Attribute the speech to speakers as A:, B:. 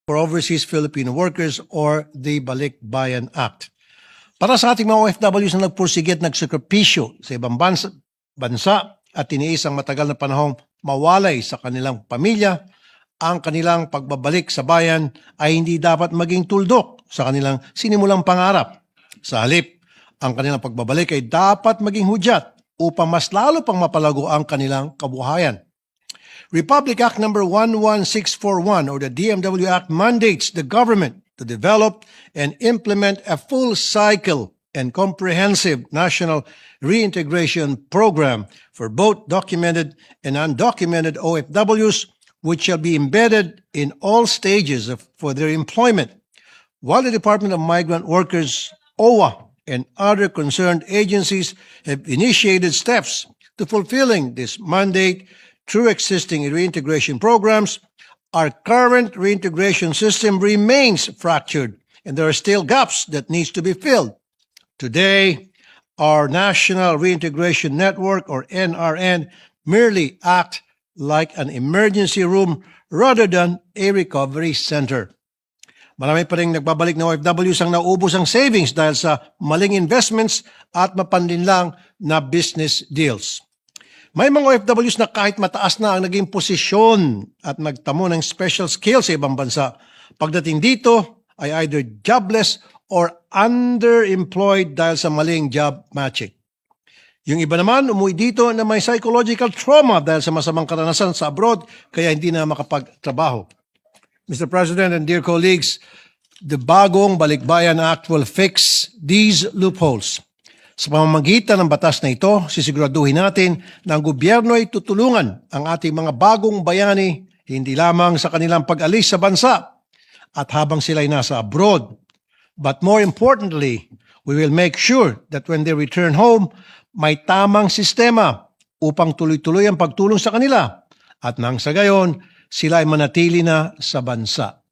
A: for Overseas Filipino Workers or the Balikbayan Act. Para sa ating mga OFWs na nagpursige at nagsakripisyo sa ibang bansa at tiniis ang matagal na panahong mawalay sa kanilang pamilya, ang kanilang pagbabalik sa bayan ay hindi dapat maging tuldok sa kanilang sinimulang pangarap. Sa halip, ang kanilang pagbabalik ay dapat maging hudyat upang mas lalo pang mapalago ang kanilang kabuhayan. Republic Act No. 11641 or the DMW Act mandates the government to develop and implement a full cycle and comprehensive national reintegration program for both documented and undocumented OFWs, which shall be embedded in all stages for their employment, while the Department of Migrant Workers, OWA, and other concerned agencies have initiated steps to fulfilling this mandate through existing reintegration programs. Our current reintegration system remains fractured and there are still gaps that needs to be filled. Today, our National Reintegration Network or NRN merely act like an emergency room rather than a recovery center. Marami pa rin nagbabalik na OFWs ang naubos ang savings dahil sa maling investments at mapanlinlang na business deals. May mga OFWs na kahit mataas na ang naging posisyon at nagtamo ng special skills sa ibang bansa, pagdating dito ay either jobless or underemployed dahil sa maling job matching. Yung iba naman umuwi dito na may psychological trauma dahil sa masamang karanasan sa abroad kaya hindi na makapagtrabaho. Mr. President and dear colleagues, the bagong Balikbayan Act will fix these loopholes. Sa pamamagitan ng batas na ito, sisiguraduhin natin na ang gobyerno ay tutulungan ang ating mga bagong bayani hindi lamang sa kanilang pag-alis sa bansa at habang sila ay nasa abroad. But more importantly, we will make sure that when they return home, may tamang sistema upang tuloy-tuloy ang pagtulong sa kanila at nang sa gayon, sila ay manatili na sa bansa.